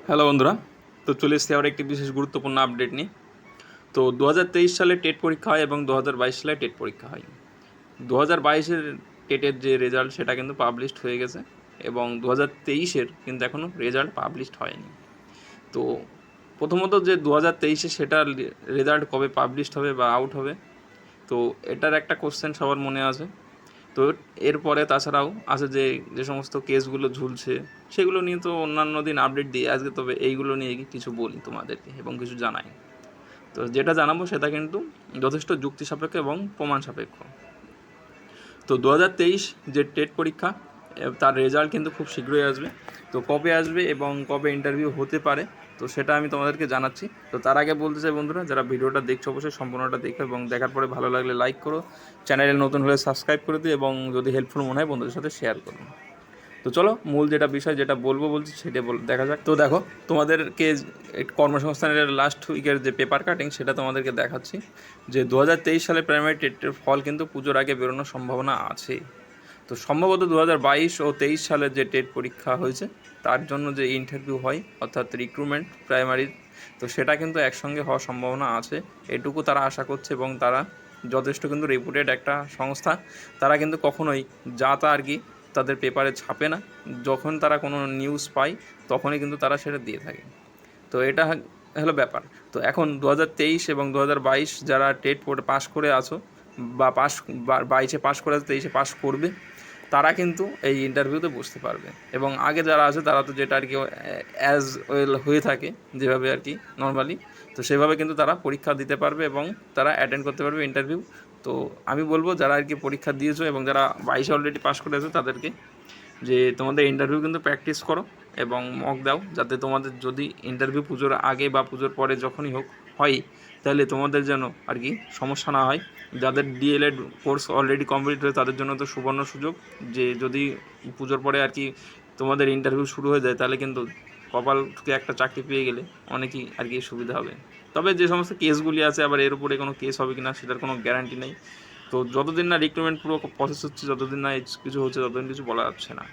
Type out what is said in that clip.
Hello বন্ধুরা, তো চলে এসেছি আবার একটি বিশেষ গুরুত্বপূর্ণ আপডেট নিয়ে। তো 2023 সালে টেট পরীক্ষা হয় এবং 2022 সালে টেট পরীক্ষা হয়। 2022-এর টেটের যে রেজাল্ট সেটা কিন্তু পাবলিশড হয়ে গেছে এবং 2023-এর কিন্তু এখনও রেজাল্ট পাবলিশড হয়নি। তো প্রথমত যে 2023-এ সেটার রেজাল্ট কবে পাবলিশড হবে বা আউট হবে, তো এটার একটা কোশ্চেন সবার মনে আছে। তো এরপরে তাছাড়াও আছে যে সমস্ত কেসগুলো ঝুলছে সেগুলো নিয়ে তো অন্যান্য দিন আপডেট দিই। আজকে তবে এইগুলো নিয়ে কিছু বলি তোমাদেরকে এবং কিছু জানাই। তো যেটা জানাবো সেটা কিন্তু যথেষ্ট যুক্তি সাপেক্ষ এবং প্রমাণ সাপেক্ষ। তো 2023 যে টেট পরীক্ষা তার রেজাল্ট কিন্তু খুব শীঘ্রই আসবে। তো কবে আসবে এবং কবে ইন্টারভিউ হতে পারে তো সেটা আমি তোমাদেরকে জানাচ্ছি। তো তার আগে বলতে চাই বন্ধুরা, যারা ভিডিওটা দেখছো অবশ্যই সম্পূর্ণটা দেখো এবং দেখার পরে ভালো লাগলে লাইক করো, চ্যানেলে নতুন হলে সাবস্ক্রাইব করে দিও এবং যদি হেল্পফুল মনে হয় বন্ধুদের সাথে শেয়ার করো। তো চলো মূল যেটা বিষয় যেটা বলছি সেটা দেখা যাক। তো দেখো, তোমাদেরকে কর্মসংস্থানের লাস্ট উইকের যে পেপার কাটিং সেটা তোমাদেরকে দেখাচ্ছি যে 2023 সালে প্রাইমারি টেটের ফল কিন্তু পুজোর আগে বেরোনোর সম্ভাবনা আছে। তো সম্ভবত 2022 ও 23 সালের যে টেট পরীক্ষা হয়েছে তার জন্য যে ইন্টারভিউ হয় অর্থাৎ রিক্রুটমেন্ট প্রাইমারির, তো সেটা কিন্তু একসঙ্গে হওয়ার সম্ভাবনা আছে, এটুকু তারা আশা করছে। এবং তারা যথেষ্ট কিন্তু রেপুটেড একটা সংস্থা, তারা কিন্তু কখনোই যা তা আর কি তাদের পেপারে ছাপে না। যখন তারা কোনো নিউজ পায় তখনই কিন্তু তারা সেটা দিয়ে থাকে। তো এটা হলো ব্যাপার। তো এখন 2023 এবং 2022 যারা টেট পাস করে আছো বা 22-এ পাস করে আছে, 23-এ পাস করবে, তারা কিন্তু এই ইন্টারভিউতে বসতে পারবে। এবং আগে যারা আছে তারা তো যেটা আর কি অ্যাজ ওয়েল হয়ে থাকে যেভাবে আর কি নর্মালি, তো সেভাবে কিন্তু তারা পরীক্ষা দিতে পারবে এবং তারা অ্যাটেন্ড করতে পারবে ইন্টারভিউ। তো আমি বলবো যারা আর কি পরীক্ষা দিয়েছো এবং যারা 22-এ অলরেডি পাস করে আছো তাদেরকে যে তোমাদের ইন্টারভিউ কিন্তু প্র্যাকটিস করো এবং মক দাও, যাতে তোমাদের যদি ইন্টারভিউ পুজোর আগে বা পুজোর পরে যখনই হোক হয়, তাহলে তোমাদের যেন আর কি সমস্যা না হয়। যাদের ডিএলএড কোর্স অলরেডি কমপ্লিট হয়ে তাদের জন্য তো সুবর্ণ সুযোগ, যে যদি পুজোর পরে আর কি তোমাদের ইন্টারভিউ শুরু হয়ে যায় তাহলে কিন্তু কপাল থেকে একটা চাকরি পেয়ে গেলে অনেকই আর কি সুবিধা হবে। তবে যে সমস্ত কেসগুলি আছে আবার এর উপরে কোনো কেস হবে কি না সেটার কোনো গ্যারান্টি নেই। তো যতদিন না রিক্রুটমেন্ট পুরো প্রসেস হচ্ছে, যতদিন না কিছু হচ্ছে, ততদিন কিছু বলা যাচ্ছে না।